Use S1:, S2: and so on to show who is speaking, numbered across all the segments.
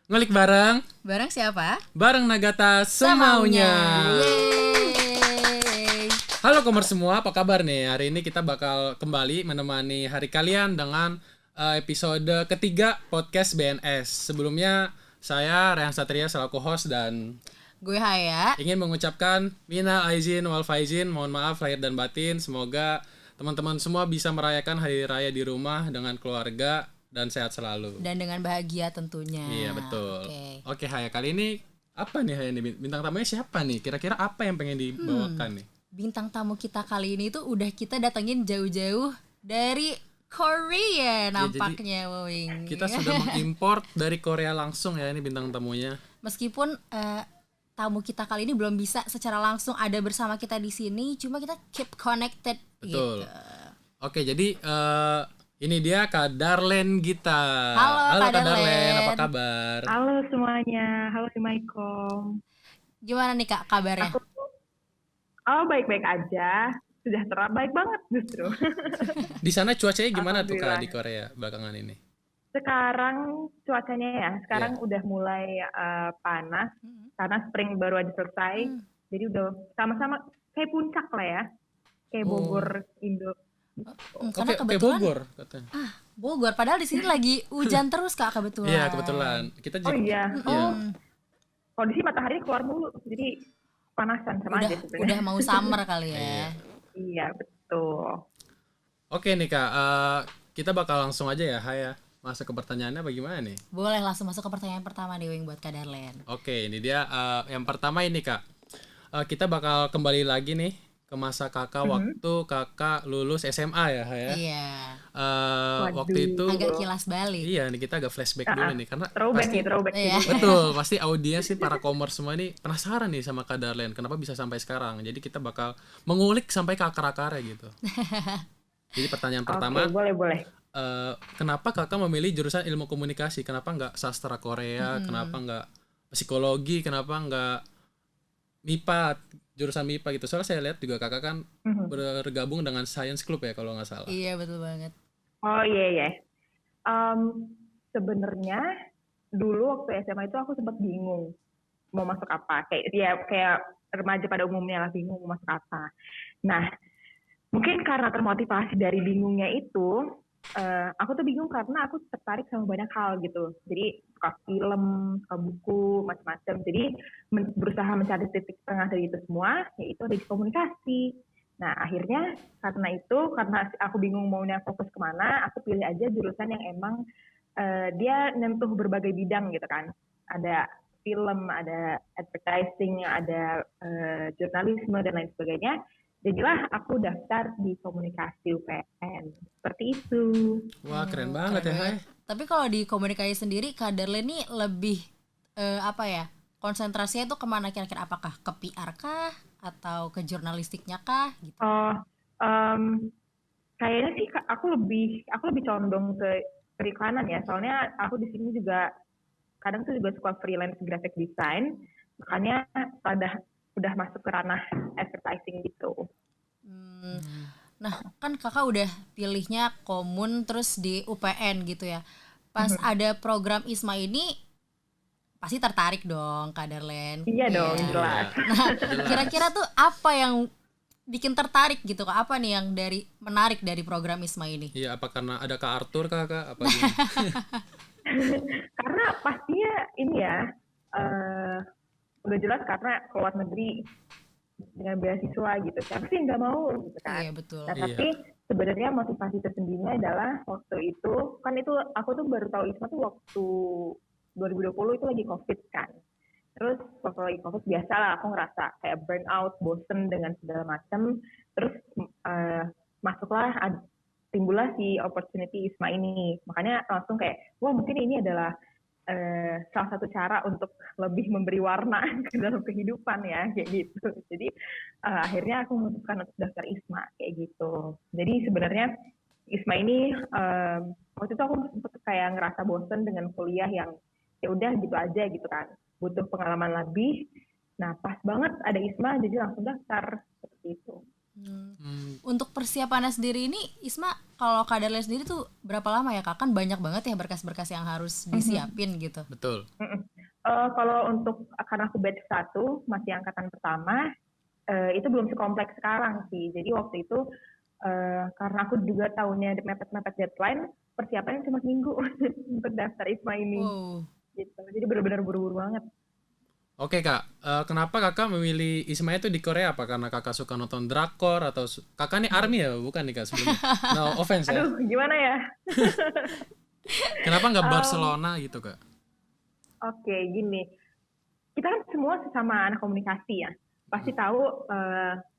S1: Ngulik bareng,
S2: Bareng siapa?
S1: bareng Nagata semaunya.
S2: Yeay.
S1: Halo Komers semua, apa kabar nih? Hari ini kita bakal kembali menemani hari kalian dengan episode ketiga podcast BNS. Sebelumnya saya Rehan Satria selaku host dan
S2: Gue Haya.
S1: ingin mengucapkan minal aizin wal faizin, mohon maaf lahir dan batin. Semoga teman-teman semua bisa merayakan hari raya di rumah dengan keluarga dan sehat selalu.
S2: Dan dengan bahagia tentunya.
S1: Iya betul.
S2: Oke.
S1: Oke Haya, kali ini apa nih Haya nih? Bintang tamunya siapa nih? Kira-kira apa yang pengen dibawakan nih?
S2: Bintang tamu kita kali ini tuh udah kita datengin jauh-jauh dari Korea nampaknya, Wowing.
S1: Kita sudah mengimport dari Korea langsung ya ini bintang tamunya.
S2: Meskipun tamu kita kali ini belum bisa secara langsung ada bersama kita di sini, cuma kita keep connected.
S1: Betul.
S2: Gitu.
S1: Oke, jadi ini dia Kak Darlen Gita.
S2: Halo, Kak
S1: Kak Darlen,
S2: Darlen.
S1: apa kabar?
S3: Halo semuanya, halo Assalamualaikum.
S2: Gimana nih Kak kabarnya?
S3: Baik-baik aja, sejahtera, baik banget justru.
S1: Di sana cuacanya gimana tuh Kak
S3: Alhamdulillah.
S1: di Korea belakangan ini?
S3: Sekarang cuacanya ya, sekarang udah mulai panas, karena spring baru aja selesai, jadi udah sama-sama kayak puncak lah ya, kayak Bogor, Indo.
S2: Karena
S1: Kayak
S2: kebetulan
S1: Bogor katanya.
S2: Bogor, padahal di sini lagi hujan terus Kak kebetulan.
S1: Iya, kebetulan. Kita
S3: Oh
S1: juga
S3: iya,
S1: Iya.
S3: kondisi matahari keluar mulu, jadi panasan sama aja sebenarnya.
S2: Udah mau summer kali ya.
S3: Iya, betul.
S1: Oke nih Kak, kita bakal langsung aja ya Haya. Masuk ke pertanyaannya bagaimana nih?
S2: Boleh langsung masuk ke pertanyaan pertama nih Wing buat Kak Darlen.
S1: Oke, ini dia yang pertama ini Kak. Kita bakal kembali lagi nih ke masa kakak waktu kakak lulus SMA ya, Haya.
S2: Iya.
S1: Waktu itu
S2: Agak kilas balik.
S1: iya nih kita agak flashback dulu nih karena
S3: Throwback
S1: pasti
S3: nih, throwback.
S2: Iya.
S1: betul pasti audiens sih para commerce semua ini penasaran nih sama Kak Darlen kenapa bisa sampai sekarang. Jadi kita bakal mengulik sampai ke akar-akarnya gitu. Jadi pertanyaan pertama,
S3: Oke, boleh.
S1: kenapa kakak memilih jurusan ilmu komunikasi? Kenapa nggak sastra Korea? Kenapa nggak psikologi? Kenapa nggak MIPA? Jurusan MIPA gitu. Soalnya saya lihat juga kakak kan bergabung dengan Science Club ya kalau nggak salah.
S2: Iya betul banget.
S3: Oh iya. Sebenarnya dulu waktu SMA itu aku sempat bingung mau masuk apa. Kayak remaja pada umumnya lah, bingung mau masuk apa. Nah, mungkin karena termotivasi dari bingungnya itu, aku tuh bingung karena aku tertarik sama banyak hal gitu. Jadi suka film, suka buku, macam-macam. Jadi berusaha mencari titik tengah dari itu semua, yaitu ada di komunikasi. Nah, akhirnya karena aku bingung maunya fokus kemana, aku pilih aja jurusan yang emang dia nyentuh berbagai bidang gitu kan. Ada film, ada advertising, ada jurnalisme, dan lain sebagainya. Jadilah aku daftar di komunikasi UPN. Seperti itu.
S1: Wah keren banget ya Hai.
S2: Tapi kalau di komunikasi sendiri Kak Darlen ini lebih konsentrasinya itu kemana kira-kira? Apakah ke PR kah? Atau ke jurnalistiknya kah? Gitu.
S3: Kayaknya sih aku lebih condong ke periklanan ya. Soalnya aku di sini juga kadang tuh juga suka freelance graphic design. Makanya udah masuk ke ranah advertising gitu.
S2: Nah kan kakak udah pilihnya komun terus di UPN gitu ya. Pas ada program ISMA ini pasti tertarik dong Kak Darlen.
S3: Iya dong, jelas.
S2: Nah kira-kira tuh apa yang bikin tertarik gitu Kak? Apa nih yang menarik dari program ISMA ini?
S1: Iya, apa karena ada Kak Arthur Kak? Apa
S3: Karena pastinya ini ya, udah jelas karena keluar negeri dengan beasiswa gitu. Siapa sih nggak mau gitu kan?
S2: Iya betul.
S3: Nah tapi sebenarnya motivasi tersendirinya adalah waktu itu kan aku tuh baru tahu ISMA tuh waktu 2020 itu lagi COVID kan. Terus waktu lagi COVID biasalah aku ngerasa kayak burnout, bosen dengan segala macam. Terus timbullah si opportunity ISMA ini. Makanya langsung kayak, wah mungkin ini adalah salah satu cara untuk lebih memberi warna ke dalam kehidupan ya, kayak gitu. Jadi akhirnya aku memutuskan untuk daftar ISMA kayak gitu. Jadi sebenarnya ISMA ini waktu itu aku sempat kayak ngerasa bosen dengan kuliah yang ya udah gitu aja gitu kan, butuh pengalaman lebih. Nah pas banget ada ISMA jadi langsung daftar seperti itu.
S2: Untuk persiapannya sendiri ini Isma, kalau Kak Darlene sendiri tuh berapa lama ya Kak? Kan banyak banget ya berkas-berkas yang harus disiapin gitu.
S1: Betul.
S3: Kalau untuk karena aku batch 1 masih angkatan pertama, itu belum sekompleks sekarang sih. Jadi waktu itu karena aku juga tahunnya mepet-mepet deadline, persiapannya cuma seminggu untuk daftar ISMA ini.
S2: Wow.
S3: Gitu. Jadi benar-benar buru-buru banget.
S1: Oke Kak, kenapa Kakak memilih ISMA itu di Korea? Apa karena Kakak suka nonton drakor atau Kakak nih ARMY ya, bukan nih Kak sebelumnya? No offense ya.
S3: Aduh, gimana ya?
S1: Kenapa nggak Barcelona gitu Kak?
S3: Oke, gini. Kita kan semua sesama anak komunikasi ya. Pasti tahu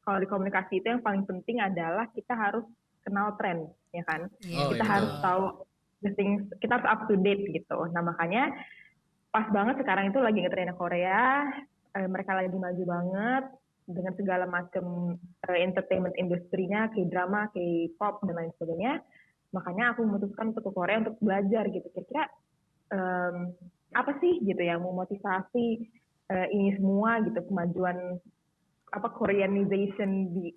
S3: kalau di komunikasi itu yang paling penting adalah kita harus kenal tren, ya kan?
S2: Iya,
S3: Kita
S1: iya,
S3: harus
S1: betul.
S3: tahu the things, kita harus up to date gitu. Nah, makanya pas banget sekarang itu lagi ngetrennya Korea, mereka lagi maju banget dengan segala macam entertainment industrinya, K-drama, K-pop dan lain sebagainya. Makanya aku memutuskan untuk ke Korea untuk belajar gitu. Kira-kira apa sih gitu yang memotivasi ini semua gitu, kemajuan Koreanization di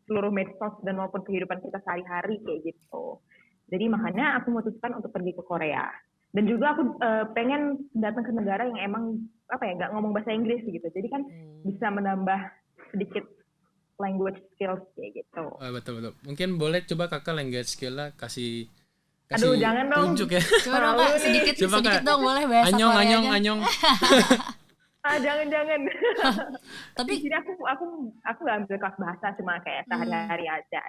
S3: seluruh medsos dan maupun kehidupan kita sehari-hari kayak gitu. Jadi makanya aku memutuskan untuk pergi ke Korea. Dan juga aku pengen datang ke negara yang emang nggak ngomong bahasa Inggris gitu. Jadi kan bisa menambah sedikit language skills kayak gitu.
S1: Betul. Mungkin boleh coba Kakak language skill-nya kasih
S3: Aduh, jangan dong.
S1: tunjuk ya.
S2: Coba dong Kak, sedikit
S1: Coba,
S2: sedikit
S1: Kak.
S2: dong boleh bahasa Koreanya.
S1: Anyong.
S3: Jangan.
S2: Tapi
S3: di sini aku nggak ambil kelas bahasa, cuma kayak sehari-hari aja.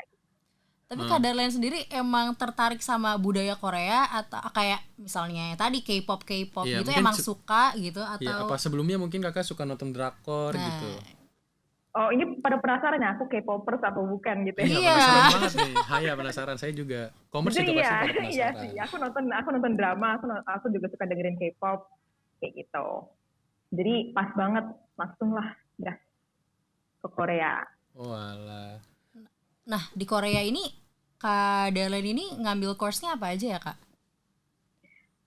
S2: Tapi Kak Darlene sendiri emang tertarik sama budaya Korea atau kayak misalnya tadi K-pop
S1: Iya,
S2: gitu
S1: mungkin
S2: emang suka gitu
S1: Iya,
S2: atau
S1: apa sebelumnya mungkin Kakak suka nonton drakor gitu.
S3: Oh, ini pada penasaran ya aku K-popers atau bukan gitu ya?
S2: Iya.
S1: Penasaran banget nih. Haya penasaran, saya juga. Commerce juga pasti pada
S3: Iya
S1: penasaran.
S3: sih. Aku nonton drama, aku juga suka dengerin K-pop kayak gitu. Jadi pas banget, langsung lah gas ke Korea.
S1: Walah.
S2: Nah, di Korea ini Kak Darlene ini ngambil course-nya apa aja ya, Kak?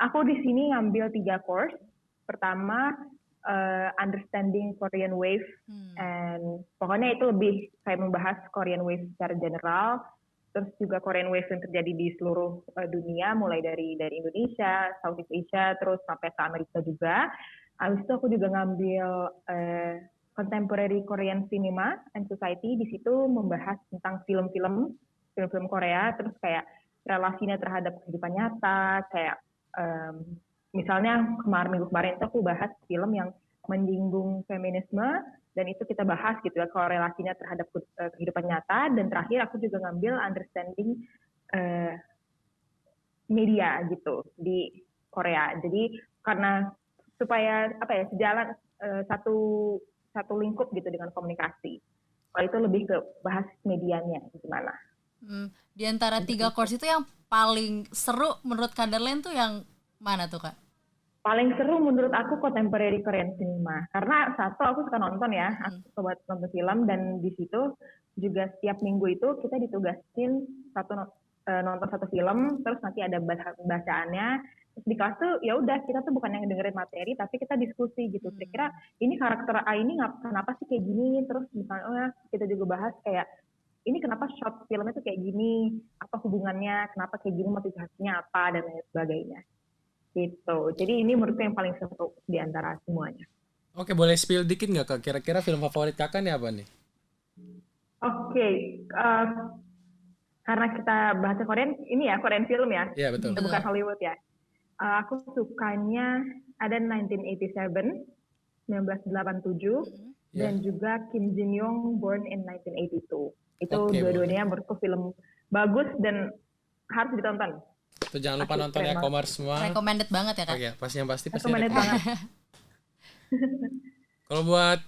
S3: Aku di sini ngambil 3 course. Pertama, understanding Korean Wave, and pokoknya itu lebih kayak membahas Korean Wave secara general. Terus juga Korean Wave yang terjadi di seluruh dunia, mulai dari Indonesia, Southeast Asia, terus sampai ke Amerika juga. Habis itu aku juga ngambil Contemporary Korean Cinema and Society. Di situ membahas tentang film-film Korea, terus kayak relasinya terhadap kehidupan nyata, kayak misalnya minggu kemarin itu aku bahas film yang menyinggung feminisme, dan itu kita bahas gitu ya, korelasinya terhadap kehidupan nyata. Dan terakhir aku juga ngambil understanding media gitu di Korea. Jadi karena supaya sejalan satu lingkup gitu dengan komunikasi. Kalau itu lebih ke bahas medianya gimana.
S2: Di antara 3 course itu yang paling seru menurut Kak Darlene tuh yang mana tuh Kak?
S3: Paling seru menurut aku Contemporary Korean Cinema. Karena satu, aku suka nonton ya, aku suka nonton film, dan di situ juga setiap minggu itu kita ditugasin nonton satu film, terus nanti ada bacaannya. Terus di kelas tuh ya udah, kita tuh bukan yang dengerin materi, tapi kita diskusi gitu. Kira-kira ini karakter A ini kenapa sih kayak gini, terus misalnya kita juga bahas kayak ini kenapa shot filmnya tuh kayak gini, apa hubungannya, kenapa kayak gini, motivasinya apa, dan lain sebagainya. Gitu. Jadi ini menurutku yang paling seru di antara semuanya.
S1: Oke, boleh spill dikit nggak Kak? Kira-kira film favorit Kakak nih apa nih?
S3: Oke, karena kita bahasa Korean, ini ya Korean film ya,
S1: Iya betul.
S3: bukan Hollywood ya. Aku sukanya ada 1987, 1987, dan juga Kim Jin Young Born in 1982. Itu dua-duanya menurutku film bagus dan harus ditonton.
S1: Tuh jangan lupa nonton ya Commerce semua.
S2: Recommended banget ya Kak?
S1: Oke, pasti
S3: recommended banget.
S1: Kalau buat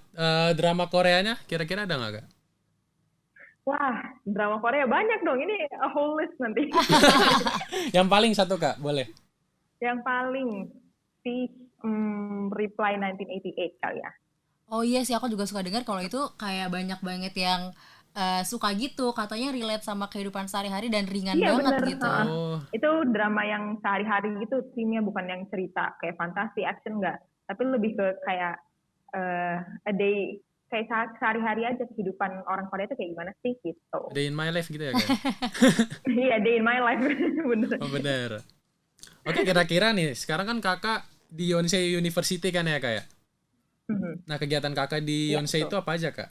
S1: drama Koreanya, kira-kira ada nggak Kak?
S3: Wah, drama Korea banyak dong. Ini a whole list nanti.
S1: Yang paling satu Kak, boleh?
S3: Yang paling si Reply 1988 kali ya.
S2: Oh iya sih, aku juga suka dengar kalau itu kayak banyak banget yang suka gitu, katanya relate sama kehidupan sehari-hari dan ringan banget
S3: bener.
S2: gitu.
S3: Itu drama yang sehari-hari gitu, timnya bukan yang cerita kayak fantasi, action enggak, tapi lebih ke kayak a day kayak sehari-hari aja kehidupan orang Korea itu kayak gimana sih gitu.
S1: Day in my life gitu ya, Kak?
S3: Iya, day in my life. Bener.
S1: Oh, bener. Oke, kira-kira nih, sekarang kan kakak di Yonsei University kan ya, Kak ya? Nah, kegiatan kakak di
S3: Iya,
S1: Yonsei
S3: betul.
S1: itu apa aja, Kak?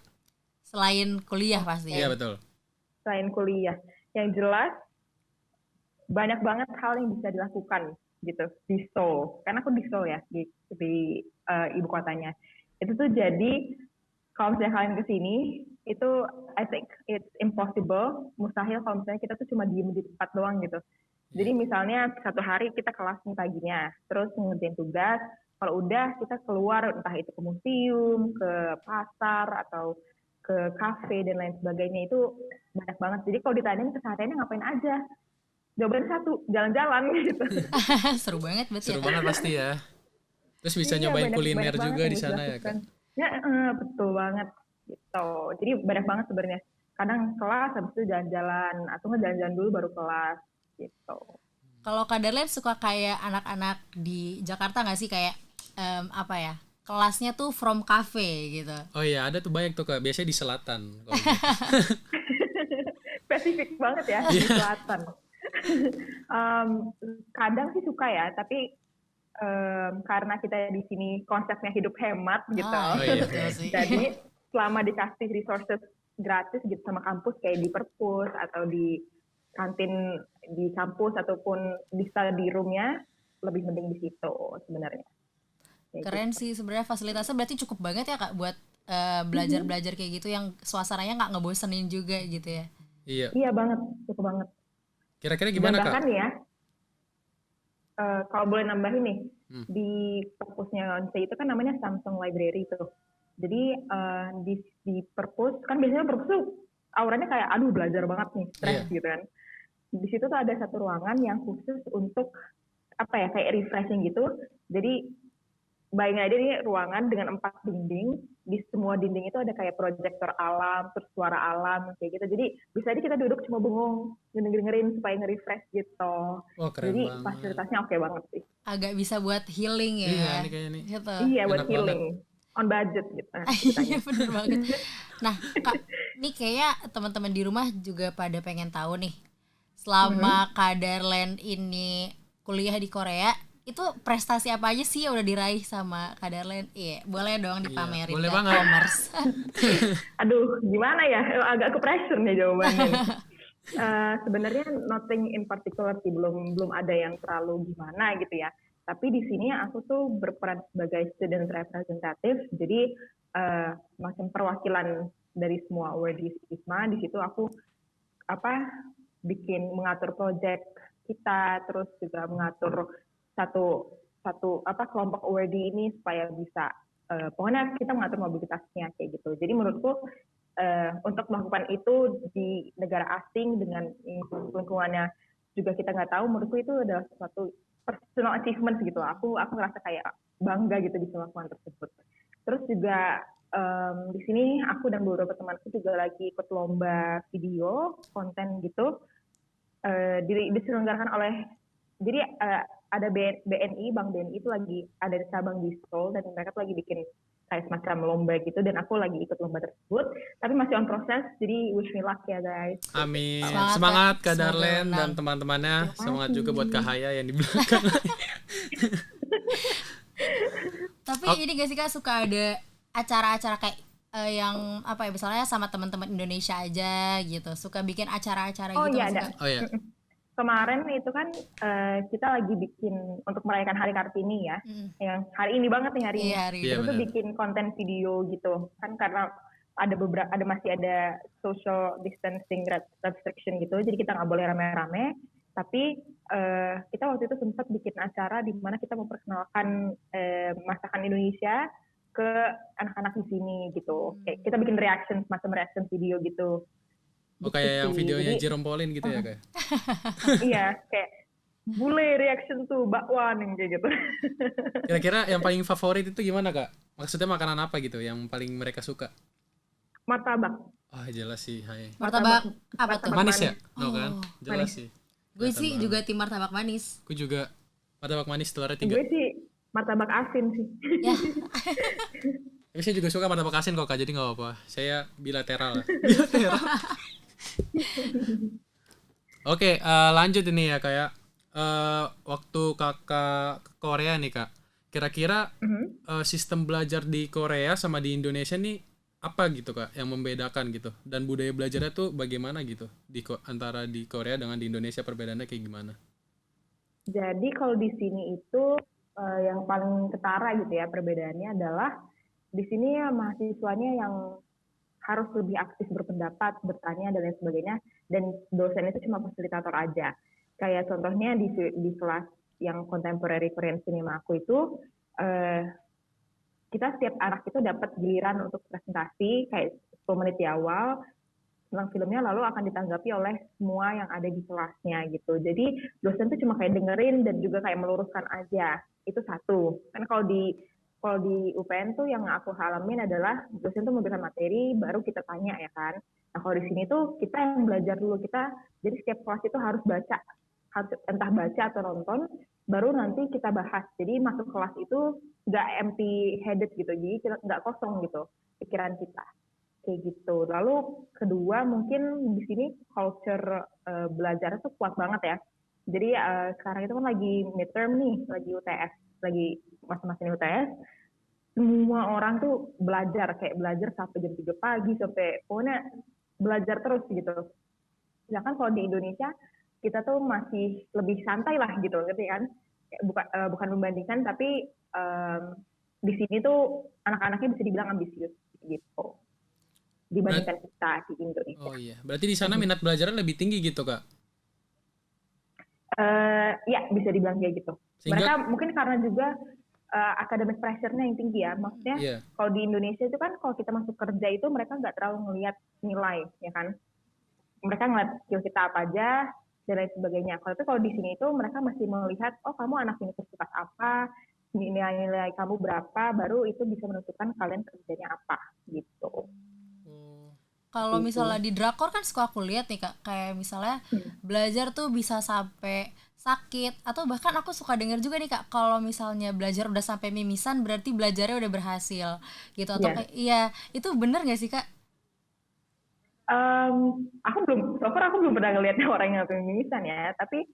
S2: Selain kuliah pasti
S1: Iya,
S2: ya.
S1: betul.
S3: Selain kuliah, yang jelas banyak banget hal yang bisa dilakukan gitu di Seoul. Karena aku di Seoul ya, di ibu kotanya. Itu tuh jadi kalau misalnya kalian kesini, itu I think it's impossible, mustahil kalau misalnya kita tuh cuma diem di tempat doang gitu. Jadi misalnya satu hari kita kelas nih paginya, terus ngerjain tugas, kalau udah kita keluar entah itu ke museum, ke pasar, atau ke kafe dan lain sebagainya, itu banyak banget. Jadi kalau ditanyain kesehariannya ngapain aja, jawabannya satu, jalan-jalan gitu.
S2: Seru banget berarti
S1: Seru
S2: ya.
S1: banget pasti ya. Terus bisa
S3: Iya,
S1: nyobain
S3: banyak
S1: kuliner
S3: banget
S1: juga
S3: yang
S1: di
S3: bisa
S1: sana ya,
S3: dilakukan.
S1: Kak?
S3: Ya, betul banget gitu. Jadi banyak banget sebenarnya. Kadang kelas habis itu jalan-jalan atau nggak jalan-jalan dulu baru kelas gitu.
S2: Kalau Kak Darlen suka kayak anak-anak di Jakarta nggak sih kayak apa ya? Kelasnya tuh from cafe gitu.
S1: Oh iya, ada tuh banyak tuh, Kak. Biasanya di selatan. Kalau gitu.
S3: Spesifik banget ya di selatan. Kadang sih suka ya, tapi karena kita di sini konsepnya hidup hemat gitu.
S2: Ah,
S1: Oh iya.
S2: betul sih.
S3: Jadi selama dikasih resources gratis gitu sama kampus kayak di perpus atau di kantin di kampus ataupun di study room-nya, lebih mending di situ sebenarnya. Kayak
S2: Keren
S3: gitu.
S2: sih sebenarnya fasilitasnya berarti cukup banget ya Kak buat belajar-belajar kayak gitu yang suasananya nggak ngebosenin juga gitu ya.
S1: Iya.
S3: Iya banget, cukup banget.
S1: Kira-kira
S3: Dan
S1: gimana,
S3: bahkan
S1: Kak?
S3: ya, kalau boleh nambahin nih, di perpusnya Yonsei itu kan namanya Samsung Library tuh. Jadi di perpus, kan biasanya perpus tuh auranya kayak aduh belajar banget nih, stres
S1: Iya.
S3: gitu kan. Di situ tuh ada satu ruangan yang khusus untuk apa ya, kayak refreshing gitu. Jadi bayangin aja nih ruangan dengan 4 dinding, di semua dinding itu ada kayak proyektor alam, terus suara alam kayak gitu. Jadi bisa aja kita duduk cuma bengong, dengerin supaya nge-refresh gitu.
S1: Wah, keren
S3: Jadi
S1: banget.
S3: fasilitasnya oke banget sih.
S2: Agak bisa buat healing ya.
S1: Iya, nih kayaknya nih.
S2: Gitu.
S3: Iya, buat
S1: Enak banget.
S3: healing. On budget gitu.
S2: Iya bener banget. Nah Kak, nih kayaknya teman-teman di rumah juga pada pengen tahu nih, selama Kak Darlen ini kuliah di Korea, itu prestasi apa aja sih yang udah diraih sama Kak Darlen? Iya, boleh dong dipamerin
S1: boleh
S2: ke
S1: banget.
S2: Commerce.
S3: Aduh, gimana ya? Agak ke pressure nih jawabannya. Sebenarnya nothing in particular sih, belum ada yang terlalu gimana gitu ya. Tapi di sini aku tuh berperan sebagai student representative, jadi macam perwakilan dari semua awardees ISMA. Di situ aku mengatur project kita, terus juga mengatur satu kelompok awardee ini supaya bisa pokoknya kita mengatur mobilitasnya kayak gitu. Jadi menurutku untuk melakukan itu di negara asing dengan lingkungannya juga kita nggak tahu, menurutku itu adalah suatu personal achievement gitu. Aku ngerasa kayak bangga gitu bisa melakukan tersebut. Terus juga di sini aku dan beberapa temanku juga lagi ikut lomba video konten gitu, diselenggarakan oleh, jadi ada BNI, Bank BNI itu lagi ada cabang di Seoul dan mereka tuh lagi bikin kayak semacam lomba gitu, dan aku lagi ikut lomba tersebut, tapi masih on proses, jadi wish me luck ya guys.
S1: Amin.
S2: Semangat,
S1: Semangat
S2: Kak.
S1: Kak
S2: Semoga
S1: Darlen
S2: menang.
S1: dan teman-temannya.
S3: Terima kasih.
S1: Semangat juga buat Kak Haya yang di belakang.
S2: Tapi ini gak sih Kak suka ada acara-acara kayak yang apa ya, misalnya sama teman-teman Indonesia aja gitu, suka bikin acara-acara
S3: Oh
S2: gitu
S3: iya,
S2: nggak sih,
S3: ada.
S2: Kak?
S1: Oh ya.
S3: Kemarin itu kan kita lagi bikin untuk merayakan Hari Kartini ya, yang hari ini banget nih hari ini.
S2: Iya, hari
S1: Iya,
S3: Itu tuh
S1: benar.
S3: bikin konten video gitu kan, karena masih ada social distancing restriction gitu, jadi kita nggak boleh rame-rame. Tapi kita waktu itu sempat bikin acara di mana kita memperkenalkan masakan Indonesia ke anak-anak di sini gitu. Kayak kita bikin semacam reaction video gitu.
S1: Oh, kayak yang videonya
S3: Jadi,
S1: Jerome Pauline gitu ya, Kak?
S3: iya, kayak bule reaction tuh bakwan yang kayak gitu.
S1: Kira-kira yang paling favorit itu gimana, Kak? Maksudnya makanan apa gitu yang paling mereka suka?
S3: Martabak.
S1: Ah, jelas sih, Hai.
S2: Martabak apa tuh?
S1: Manis ya?
S2: Oh,
S1: No kan? Jelas
S3: manis.
S1: sih.
S2: Gue sih juga tim martabak manis.
S1: Aku juga martabak manis telurnya 3.
S3: Gue sih martabak asin sih.
S2: Ya.
S1: Tapi saya juga suka martabak asin kok Kak, jadi nggak apa-apa. Saya bilateral. Bilateral. Oke, lanjut ini ya kayak waktu kakak ke Korea nih Kak. Kira-kira sistem belajar di Korea sama di Indonesia nih apa gitu Kak yang membedakan gitu? Dan budaya belajarnya tuh bagaimana gitu antara di Korea dengan di Indonesia, perbedaannya kayak gimana?
S3: Jadi kalau di sini itu yang paling ketara gitu ya perbedaannya adalah di sini ya mahasiswanya yang harus lebih aktif berpendapat, bertanya dan lain sebagainya, dan dosen itu cuma fasilitator aja. Kayak contohnya di kelas yang contemporary Korean cinema aku itu kita setiap anak itu dapat giliran untuk presentasi kayak 10 menit di awal tentang filmnya, lalu akan ditanggapi oleh semua yang ada di kelasnya gitu. Jadi dosen tuh cuma kayak dengerin dan juga kayak meluruskan aja. Itu satu. Kan kalau di UPN tuh yang aku alamin adalah dosen tuh memberikan materi, baru kita tanya ya kan. Nah kalau di sini tuh kita yang belajar dulu, jadi setiap kelas itu harus baca, entah baca atau nonton, baru nanti kita bahas. Jadi masuk kelas itu nggak empty headed gitu, jadi nggak kosong gitu pikiran kita. Kayak gitu. Lalu kedua mungkin di sini culture belajarnya tuh kuat banget ya. Jadi sekarang itu kan lagi midterm nih, lagi UTS, lagi masa-masa ini UTS. Semua orang tuh belajar sampai jam 3 pagi, sampai pokoknya belajar terus gitu. Sedangkan kalau di Indonesia kita tuh masih lebih santai lah gitu, ngerti kan? Bukan membandingkan, tapi di sini tuh anak-anaknya bisa dibilang ambisius gitu dibandingkan kita di Indonesia.
S1: Oh iya, berarti di sana minat belajarnya lebih tinggi gitu Kak?
S3: Ya bisa dibilang kayak gitu.
S1: Sehingga,
S3: mereka mungkin karena juga academic pressure-nya yang tinggi ya. Maksudnya kalau di Indonesia itu kan kalau kita masuk kerja itu mereka nggak terlalu ngelihat nilai ya kan. Mereka ngeliat skill kita apa aja dan lain sebagainya. Kalau di sini itu mereka masih melihat, oh kamu anak universitas apa, nilai kamu berapa, baru itu bisa menentukan kalian kerjanya apa gitu.
S2: Kalau misalnya di drakor kan suka aku lihat nih Kak, kayak misalnya belajar tuh bisa sampai sakit, atau bahkan aku suka dengar juga nih Kak, kalau misalnya belajar udah sampai mimisan berarti belajarnya udah berhasil gitu, atau kayak iya, itu bener nggak sih Kak?
S3: Aku belum pernah ngeliat orang yang sampai mimisan ya, tapi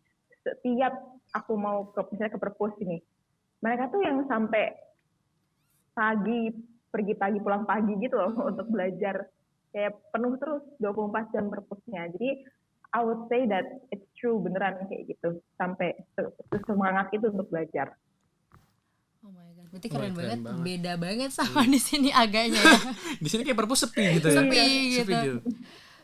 S3: setiap aku mau misalnya ke perpus ini, mereka tuh yang sampai pergi pagi pulang pagi gitu loh untuk belajar kayak penuh terus 24 jam perpusnya. Jadi I would say that it's true, beneran kayak gitu, sampai semangat itu untuk belajar.
S2: Oh my god, berarti keren banget. Beda banget sama di sini agaknya ya.
S1: Di sini kayak perpus sepi gitu ya.
S2: Sepi gitu.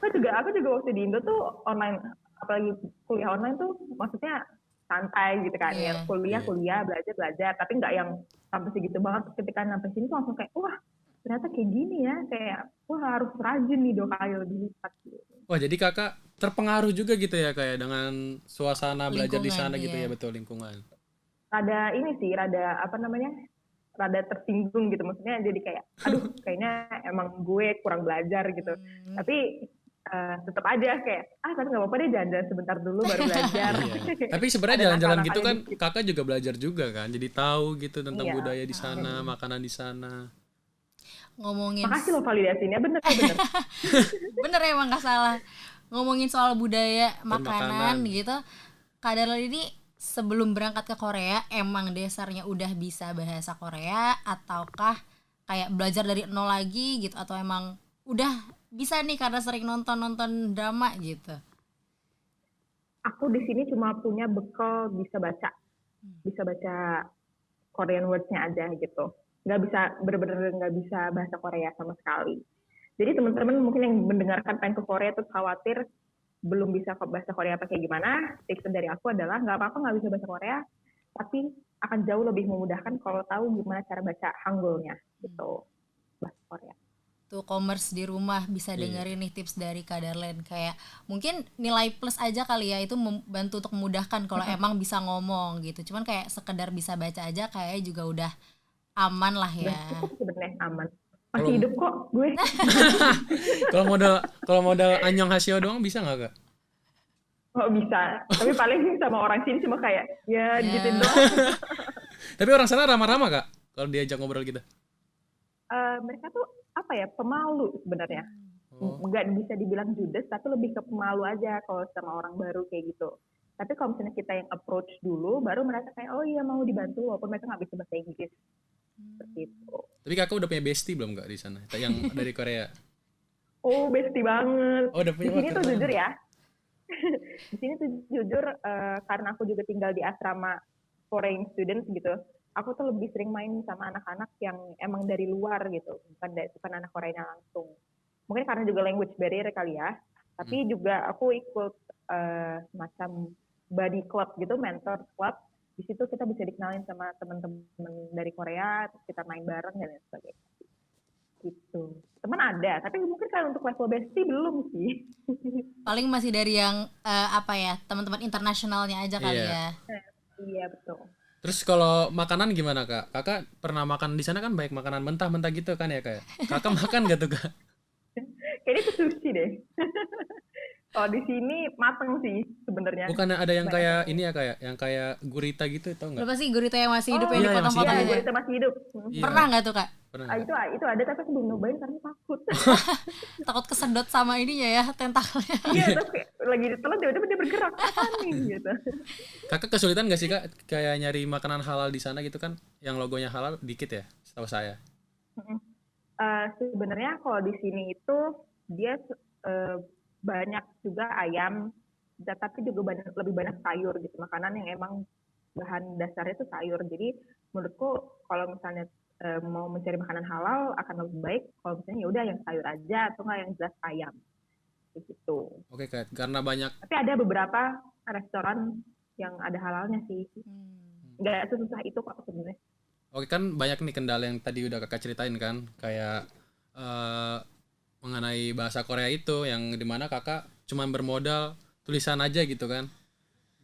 S3: Aku juga waktu di Indo tuh online, apalagi kuliah online tuh maksudnya santai gitu kan ya, kuliah belajar, tapi nggak yang sampai segitu banget. Ketika sampai sini tuh langsung kayak wah ternyata kayak gini ya, kayak wah harus rajin nih 2 kali lebih lipat gitu.
S1: Wah jadi kakak terpengaruh juga gitu ya kayak dengan suasana belajar di sana gitu ya, betul, lingkungan.
S3: Rada tersinggung gitu, maksudnya jadi kayak aduh kayaknya emang gue kurang belajar gitu. Tapi tetap aja kayak tapi nggak apa-apa deh, jalan-jalan sebentar dulu baru belajar.
S1: Tapi sebenarnya jalan-jalan gitu kan kakak juga belajar juga kan, jadi tahu gitu tentang budaya di sana, makanan di sana.
S2: Ngomongin,
S3: makasih loh validasinya, bener.
S2: Bener emang nggak salah. Ngomongin soal budaya makanan gitu, Kak Darlan ini sebelum berangkat ke Korea emang dasarnya udah bisa bahasa Korea, ataukah kayak belajar dari nol lagi gitu, atau emang udah bisa nih karena sering nonton drama gitu?
S3: Aku di sini cuma punya bekal bisa baca Korean words-nya aja gitu. Bener-bener nggak bisa bahasa Korea sama sekali. Jadi teman-teman mungkin yang mendengarkan pengen ke Korea tuh khawatir belum bisa bahasa Korea apa kayak gimana, tips dari aku adalah nggak apa-apa nggak bisa bahasa Korea, tapi akan jauh lebih memudahkan kalau tahu gimana cara baca Hangulnya gitu, bahasa Korea.
S2: Tuh commerce di rumah bisa dengerin nih tips dari Kak Darlan, kayak mungkin nilai plus aja kali ya, itu membantu untuk memudahkan kalau emang bisa ngomong gitu. Cuman kayak sekedar bisa baca aja kayak juga udah aman lah ya.
S3: Cukup sebenarnya aman. Masih hidup kok gue.
S1: Kalau modal Anyong Haseo doang bisa nggak Kak?
S3: Oh bisa, tapi paling sama orang sini cuma kayak gituin doang.
S1: Tapi orang sana ramah-ramah Kak kalau diajak ngobrol gitu.
S3: mereka tuh apa ya, pemalu sebenarnya.
S1: Oh.
S3: Nggak bisa dibilang judes, tapi lebih ke pemalu aja kalau sama orang baru kayak gitu. Tapi kalau misalnya kita yang approach dulu, baru mereka kayak, oh iya mau dibantu, walaupun mereka nggak bisa bahasa Inggris. Seperti itu.
S1: Tapi kakak udah punya bestie belum kak di sana? Yang dari Korea?
S3: Oh, bestie banget.
S1: Oh udah
S3: Di
S1: punya.
S3: sini
S1: Wah,
S3: tuh
S1: keren.
S3: jujur ya, di sini tuh jujur karena aku juga tinggal di asrama foreign students gitu, aku tuh lebih sering main sama anak-anak yang emang dari luar gitu, bukan anak Koreanya langsung. Mungkin karena juga language barrier kali ya, tapi juga aku ikut semacam buddy club gitu, mentor club. Di situ kita bisa dikenalin sama teman-teman dari Korea, terus kita main bareng dan lain sebagainya. Gitu. Teman ada, tapi mungkin kalau untuk level bestie belum sih.
S2: Paling masih dari yang apa ya, teman-teman internasionalnya aja kali
S1: Iya.
S2: ya.
S3: Iya betul.
S1: Terus kalau makanan gimana kak? Kakak pernah makan di sana kan banyak makanan mentah-mentah gitu kan ya kak? Kakak makan gak tuh kak?
S3: Kayaknya itu sushi deh. Kalau di sini mateng sih sebenarnya.
S1: Bukannya ada yang
S3: Banyak
S1: kayak
S3: yang-
S1: ini ya kayak yang kayak gurita gitu tau nggak?
S2: Berapa sih gurita yang masih hidup yang
S1: iya, yang masih
S2: dipotong-potong
S1: hidup.
S2: aja?
S3: Gurita masih hidup.
S1: Iya.
S2: Pernah nggak tuh kak?
S1: Pernah
S3: Ah,
S1: nggak?
S3: itu ada, tapi aku belum nyobain karena takut.
S2: Takut kesedot sama ininya ya, tentakelnya.
S3: Iya, terus kayak lagi ditelan tiba-tiba dia bergerak apa nih gitu.
S1: Kakak kesulitan gak sih kak kayak nyari makanan halal di sana gitu kan? Yang logonya halal dikit ya, setahu saya.
S3: Sebenarnya kalau di sini itu dia banyak juga ayam, tapi juga lebih banyak sayur gitu, makanan yang emang bahan dasarnya itu sayur. Jadi menurutku kalau misalnya mau mencari makanan halal akan lebih baik kalau misalnya ya udah yang sayur aja atau nggak yang jelas ayam gitu.
S1: Oke kak, karena banyak.
S3: Tapi ada beberapa restoran yang ada halalnya sih. Nggak sesusah itu kok sebenarnya.
S1: Oke kan banyak nih kendala yang tadi udah kakak ceritain kan, kayak mengenai bahasa Korea itu yang dimana kakak cuman bermodal tulisan aja gitu kan,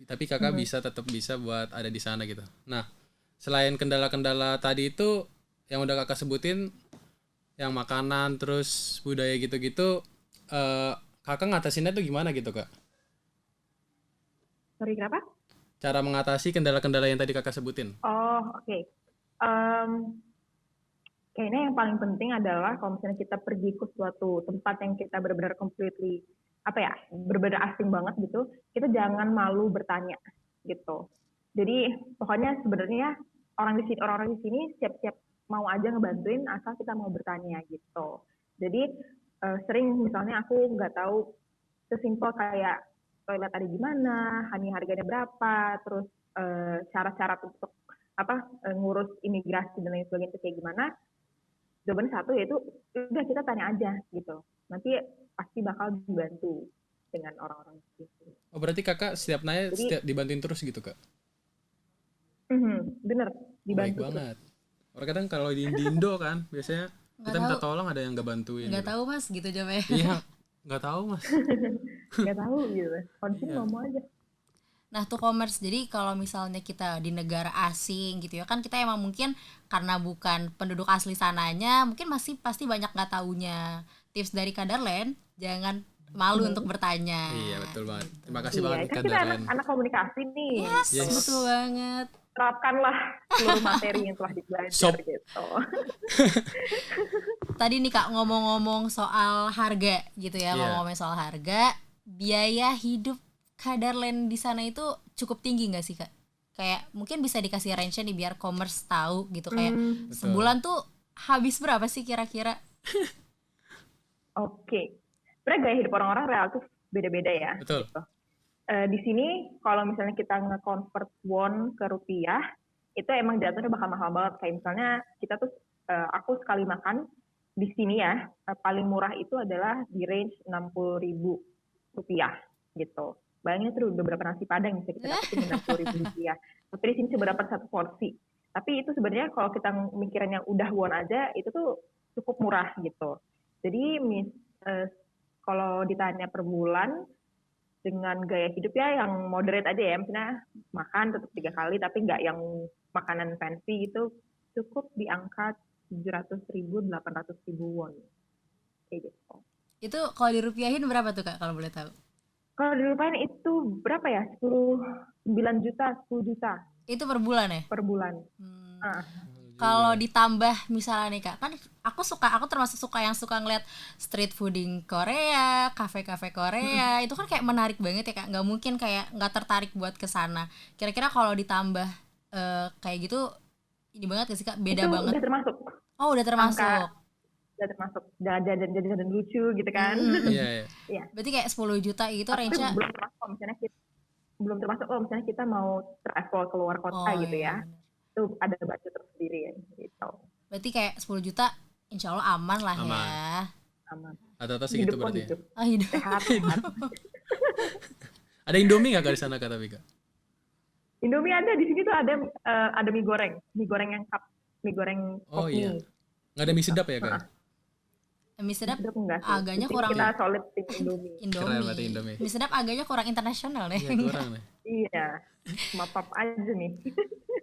S1: tapi kakak tetap bisa buat ada di sana gitu. Nah selain kendala-kendala tadi itu yang udah kakak sebutin, yang makanan terus budaya gitu-gitu, kakak ngatasinnya tuh gimana gitu kak?
S3: Sorry kenapa?
S1: Cara mengatasi kendala-kendala yang tadi kakak sebutin?
S3: Oh oke. Kayaknya yang paling penting adalah kalau misalnya kita pergi ke suatu tempat yang kita benar-benar completely benar-benar asing banget gitu, kita jangan malu bertanya gitu. Jadi pokoknya sebenarnya orang-orang di sini siap-siap mau aja ngebantuin asal kita mau bertanya gitu. Jadi sering misalnya aku nggak tahu, sesimpel kayak toilet ada di mana, harganya berapa, terus cara-cara untuk ngurus imigrasi dan lain sebagainya itu kayak gimana. Jawaban satu yaitu udah kita tanya aja gitu, nanti pasti bakal dibantu dengan orang-orang itu.
S1: Oh berarti kakak setiap nanya setiap dibantuin terus gitu kak?
S3: Bener,
S1: Baik
S3: dibantu terus.
S1: banget. Orang kadang kalau di Indo kan biasanya kita minta tolong ada yang nggak bantuin.
S2: Nggak
S1: gitu.
S2: tahu mas gitu jawabnya.
S1: Iya, nggak tahu mas.
S3: Nggak tahu gitu, konsisten ngomong aja.
S2: Nah tuh commerce, jadi kalau misalnya kita di negara asing gitu ya kan, kita emang mungkin karena bukan penduduk asli sananya, mungkin masih pasti banyak nggak taunya. Tips dari Kadarlen, jangan malu untuk bertanya.
S1: Iya betul banget. Terima kasih
S3: Iya,
S1: banget
S3: kan
S1: Kak
S3: kita
S1: Darren.
S3: anak komunikasi nih.
S2: Yes,
S1: Yes.
S2: betul banget.
S3: Terapkanlah seluruh materi yang telah dipelajari
S1: Sob.
S3: gitu.
S2: Tadi nih kak ngomong-ngomong soal harga gitu ya,
S1: Iya.
S2: ngomong-ngomong soal harga, biaya hidup Kadarlen di sana itu cukup tinggi nggak sih kak? Kayak mungkin bisa dikasih range-nya nih biar commerce tahu gitu, kayak
S1: Betul.
S2: sebulan tuh habis berapa sih kira-kira?
S3: Oke. Sebenarnya gaya hidup orang-orang relatif beda-beda ya.
S1: Betul.
S3: Gitu. Di sini kalau misalnya kita nge-convert won ke rupiah, itu emang jatuhnya bakal mahal banget. Kayak misalnya kita tuh, aku sekali makan di sini ya, paling murah itu adalah di range 60.000 rupiah gitu. Bayangin itu udah berapa nasi padang yang bisa kita dapetin 60.000 rupiah. Tapi di sini seberapa satu porsi. Tapi itu sebenarnya kalau kita mikirannya udah won aja, itu tuh cukup murah gitu. Jadi kalau ditanya per bulan, dengan gaya hidup ya yang moderate aja ya, misalnya makan tetap 3 kali, tapi nggak yang makanan fancy gitu, cukup di angka 700.000, 800.000 won. Kayak gitu.
S2: Itu kalau dirupiahin berapa tuh kak kalau boleh tahu?
S3: Kalau dilupain itu berapa ya? 9 juta, 10 juta
S2: Itu per bulan ya?
S3: per bulan.
S2: Kalau ditambah misalnya nih Kak, kan aku termasuk yang suka ngeliat street fooding Korea, kafe-kafe Korea, itu kan kayak menarik banget ya Kak. Nggak mungkin kayak nggak tertarik buat ke sana. Kira-kira kalau ditambah kayak gitu, ini banget gak sih Kak? Beda
S3: itu
S2: banget.
S3: udah termasuk
S2: Oh, udah termasuk.
S3: udah termasuk jajan lucu gitu kan.
S1: Iya.
S2: Berarti kayak 10 juta gitu
S3: Tapi
S2: range-nya.
S3: belum termasuk kalau misalnya kita mau travel keluar kota gitu ya.
S2: Bener.
S3: Itu ada budget tersendiri ya gitu.
S2: Berarti kayak 10 juta insya Allah aman lah
S1: Aman.
S2: ya.
S3: Aman.
S1: Atau segitu
S3: Hidup kok
S1: berarti.
S3: hidup.
S2: Oh, hidup.
S3: Sehat.
S1: Ada Indomie nggak Kak di sana Kak tapi Kak?
S3: Indomie ada di sini tuh ada mie goreng yang cup, mie goreng
S1: Oh
S3: pop
S1: iya.
S3: mie.
S1: Nggak ada mie sedap ya Kak?
S2: Mie sedap
S3: Sedap enggak sih?
S2: agaknya
S3: Di sini
S2: kurang
S3: kita solid tim Indomie.
S1: Keren berarti Indomie.
S2: Mie sedap agaknya kurang internasional deh.
S1: Iya kurang nih.
S3: Iya. Mapap aja nih.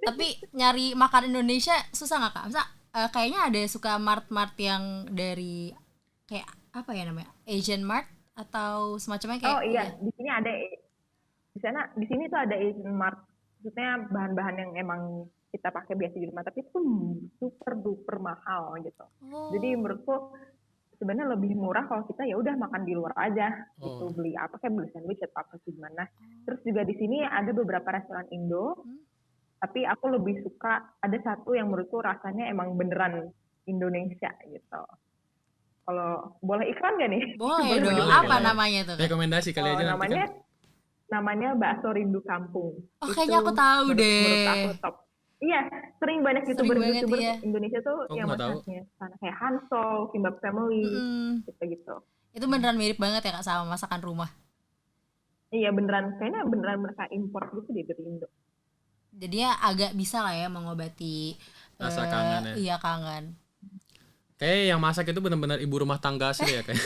S2: Tapi nyari makan Indonesia susah nggak Kak? Masa kayaknya ada suka mart-mart yang dari kayak apa ya namanya? Asian Mart atau semacamnya kayak.
S3: Oh iya, di sini tuh ada Asian Mart. Maksudnya bahan-bahan yang emang kita pakai biasa di rumah, tapi itu super duper mahal gitu.
S2: Oh.
S3: Jadi menurutku sebenarnya lebih murah kalau kita ya udah makan di luar aja gitu, beli apa kayak beli sandwich atau apa sih gimana. Terus juga di sini ada beberapa restoran Indo, tapi aku lebih suka ada satu yang menurutku rasanya emang beneran Indonesia gitu. Kalau boleh iklan gak nih?
S2: Boleh dong.
S1: boleh,
S2: Apa
S1: boleh.
S2: namanya tuh Kak?
S1: Rekomendasi kali aja nanti kan.
S3: Namanya bakso rindu kampung.
S2: Oh, kayaknya aku tahu
S3: menurut
S2: deh.
S3: aku top. Iya, sering banyak
S2: Sering banget,
S3: YouTuber
S2: iya.
S3: Indonesia tuh
S1: Aku
S3: yang
S1: nggak tahu.
S3: masaknya sana kayak Hansol, Kimbap Family, gitu-gitu.
S2: Itu beneran mirip banget ya Kak sama masakan rumah.
S3: Iya kayaknya beneran mereka import gitu dari Indo.
S2: Jadi ya agak bisa lah ya mengobati
S1: Rasa kangen ya.
S2: Iya, kangen.
S1: Kayak yang masak itu benar-benar ibu rumah tangga asli ya kayak.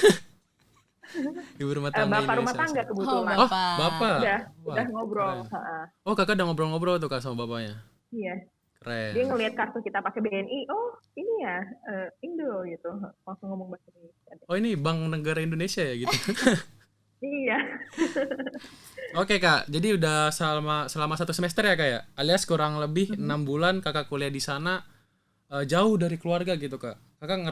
S1: Ibu rumah tangga
S3: Bapak rumah
S1: Indonesia
S3: tangga
S1: asli.
S3: kebetulan.
S1: Oh, Bapak.
S3: Udah
S1: Wah,
S3: ngobrol.
S1: keren.
S3: Ha-ha.
S1: Oh, Kakak udah ngobrol-ngobrol tuh Kak sama bapaknya.
S3: Iya.
S1: Keren.
S3: Dia ngelihat kartu kita pakai BNI, oh ini ya Indo gitu. Langsung ngomong bahasa Indonesia.
S1: Oh, ini Bank Negara Indonesia ya gitu.
S3: Iya.
S1: Oke Kak, jadi udah selama 1 semester ya Kak ya? Alias kurang lebih 6 bulan Kakak kuliah di sana, jauh dari keluarga gitu Kak. Kakak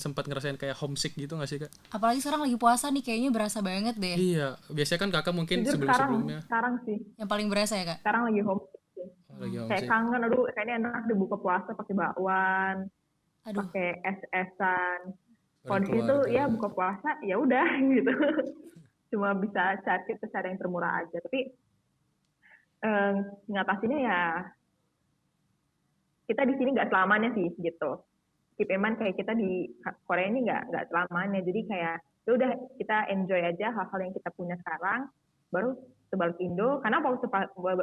S1: sempat ngerasain kayak homesick gitu gak sih Kak?
S2: Apalagi sekarang lagi puasa nih, kayaknya berasa banget deh.
S1: Iya, biasanya kan Kakak mungkin
S3: Jujur
S1: sebelum-sebelumnya
S3: sekarang sih.
S2: Yang paling berasa ya Kak?
S3: Sekarang lagi homesick sih.
S1: lagi
S3: Kayak
S1: homesick.
S3: kangen, aduh kayaknya enak deh buka puasa pakai bakwan,
S2: Aduh.
S3: pakai es-esan. Kalau di situ
S1: Berkeluarga.
S3: ya buka puasa ya udah gitu. Cuma bisa cari cara yang termurah aja. Tapi ngatasinnya ya kita di sini nggak selamanya sih gitu. Keep in mind kayak kita di Korea ini nggak selamanya. Jadi kayak ya udah kita enjoy aja hal-hal yang kita punya sekarang. Baru balik ke Indo, karena waktu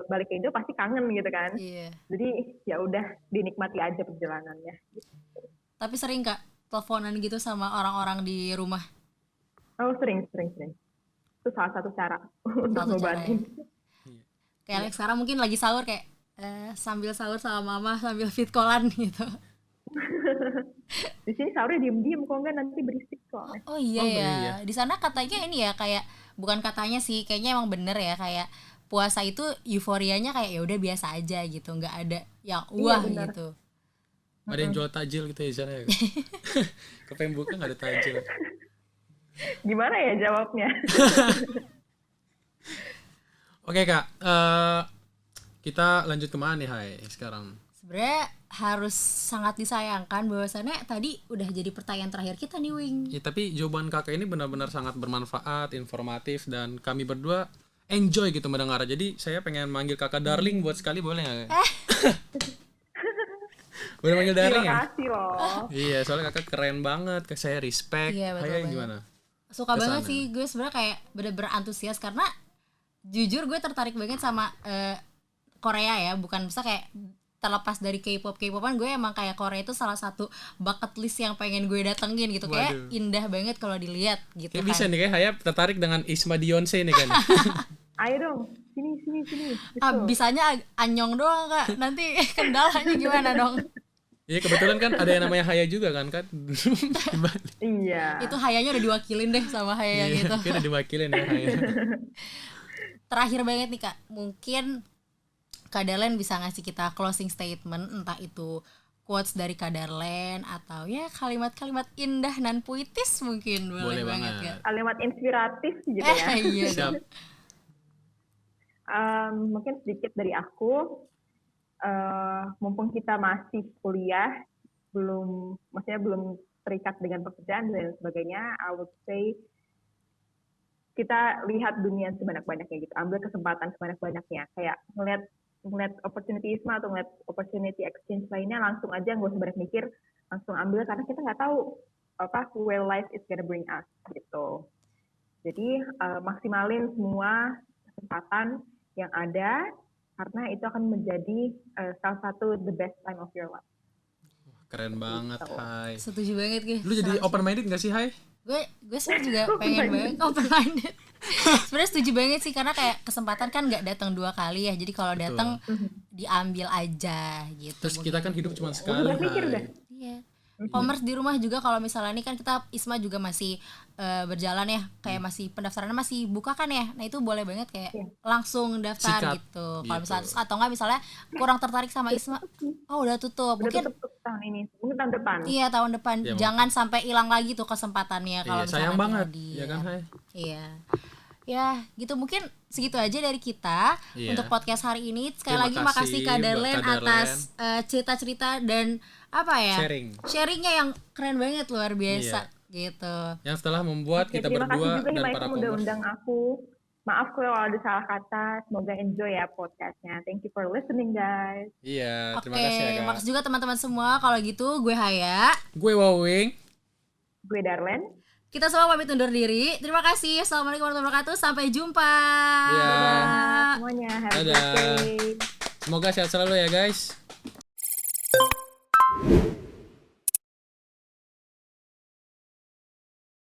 S3: balik ke Indo pasti kangen gitu kan.
S2: Iya.
S3: Jadi ya udah dinikmati aja perjalanannya.
S2: Tapi sering Kak teleponan gitu sama orang-orang di rumah?
S3: Oh sering. Itu salah satu cara untuk
S2: Satu cara
S3: ngobatin.
S2: Kayak Alex sekarang mungkin lagi sahur kayak sambil sahur sama mama sambil fit callan gitu.
S3: Di sini sahurnya diem-diem kok enggak nanti berisik soalnya.
S2: Oh iya
S1: Oh,
S2: ya.
S1: iya.
S2: Di sana katanya ini ya kayak bukan katanya sih, kayaknya emang bener ya kayak puasa itu euforianya kayak ya udah biasa aja gitu, nggak ada yang wah
S3: bener.
S2: gitu.
S1: Ada yang jual tajil gitu ya di sana ya. Kepengen buka nggak ada tajil.
S3: Gimana ya jawabnya?
S1: Oke Kak, kita lanjut kemana nih Hai sekarang?
S2: Sebenarnya harus sangat disayangkan bahwasannya tadi udah jadi pertanyaan terakhir kita nih Wing.
S1: Ya tapi jawaban Kakak ini benar-benar sangat bermanfaat, informatif, dan kami berdua enjoy gitu mendengar. Jadi saya pengen manggil Kakak Darling buat sekali, boleh nggak? Boleh manggil Darling
S3: Terima
S1: ya?
S3: kasih loh.
S1: Iya, soalnya Kakak keren banget, saya respect.
S2: Iya, betul
S1: Hai
S2: banget.
S1: gimana?
S2: Suka
S1: Kesana.
S2: banget sih gue sebenarnya kayak bener-bener antusias karena jujur gue tertarik banget sama Korea ya, bukan bisa kayak terlepas dari K-popan gue emang kayak Korea itu salah satu bucket list yang pengen gue datengin gitu. Kayak
S1: Waduh.
S2: indah banget kalau dilihat gitu
S1: Kayak
S2: kan.
S1: bisa nih, kayak Hayap tertarik dengan Isma Dionse nih kan?
S3: Ayo dong, sini.
S2: Bisanya anyong doang Kak, nanti kendalanya gimana dong?
S1: Iya kebetulan kan ada yang namanya Haya juga kan Di Bali.
S3: Iya.
S2: Itu Hayanya udah diwakilin deh sama Haya
S1: Iya,
S2: gitu.
S1: kita diwakilin ya Haya.
S2: Terakhir banget nih Kak, mungkin Kak Dalen bisa ngasih kita closing statement, entah itu quotes dari Kak Darlen atau ya kalimat-kalimat indah dan puitis mungkin boleh banget
S1: banget.
S2: ya.
S3: Kalimat inspiratif gitu ya.
S2: Iya.
S1: Siap.
S3: Mungkin sedikit dari aku, mumpung kita masih kuliah, maksudnya belum terikat dengan pekerjaan dan sebagainya, I would say kita lihat dunia sebanyak-banyaknya gitu, ambil kesempatan sebanyak-banyaknya, kayak ngeliat opportunity-isme atau ngeliat opportunity exchange lainnya, langsung aja nggak usah banyak mikir, langsung ambil karena kita nggak tahu where life is gonna bring us gitu. Jadi maksimalin semua kesempatan yang ada karena itu akan menjadi salah satu the best time of your life.
S1: Keren banget, Hai.
S2: Setuju banget gue.
S1: Lu jadi open minded gak sih, Hai?
S2: Gue sebenarnya juga pengen banget open minded. Sebenarnya setuju banget sih karena kayak kesempatan kan nggak datang 2 kali ya. Jadi kalau datang diambil aja gitu.
S1: Terus kita kan hidup cuma sekali, Hai.
S2: Iya. Commerce di rumah juga kalau misalnya ini kan kita ISMA juga masih berjalan ya, kayak masih pendaftarannya masih buka kan ya. Nah itu boleh banget kayak langsung daftar
S1: Sikat,
S2: gitu. Kalau
S1: gitu.
S2: misalnya atau enggak misalnya kurang tertarik sama ISMA, oh udah tutup.
S3: Udah
S2: Mungkin
S3: tutup tahun ini, mungkin tahun depan.
S2: iya tahun depan.
S1: Ya,
S2: jangan sampai hilang lagi tuh kesempatannya kalau
S1: Iya,
S2: misalnya
S1: sayang
S2: nanti
S1: banget,
S2: hadir.
S1: ya kan, Hai?
S2: Iya. Ya, gitu mungkin segitu aja dari kita
S1: Iya.
S2: untuk podcast hari ini. Sekali
S1: Terima
S2: lagi
S1: kasih
S2: makasih Kak
S1: buat
S2: Darlen
S1: Kak Darlen.
S2: atas cerita-cerita dan apa ya? Sharingnya yang keren banget, luar biasa gitu.
S1: Yang setelah membuat
S3: Oke,
S1: kita
S3: terima kasih
S1: berdua
S3: juga
S1: dan
S3: Himaikum
S1: para
S3: udah
S1: commerce.
S3: undang aku. Maaf kalau ada salah kata. Semoga enjoy ya podcastnya. Thank you for listening guys.
S1: Iya,
S2: Oke,
S1: terima kasih ya, Kak.
S2: makasih juga teman-teman semua. Kalau gitu, gue Haya.
S1: Gue Wawing.
S3: Gue Darlen.
S2: Kita semua pamit undur diri. Terima kasih. Assalamualaikum warahmatullahi wabarakatuh. Sampai jumpa.
S1: Iya.
S3: Semuanya have a
S1: Dadah.
S3: good day.
S1: Semoga sehat selalu ya, guys.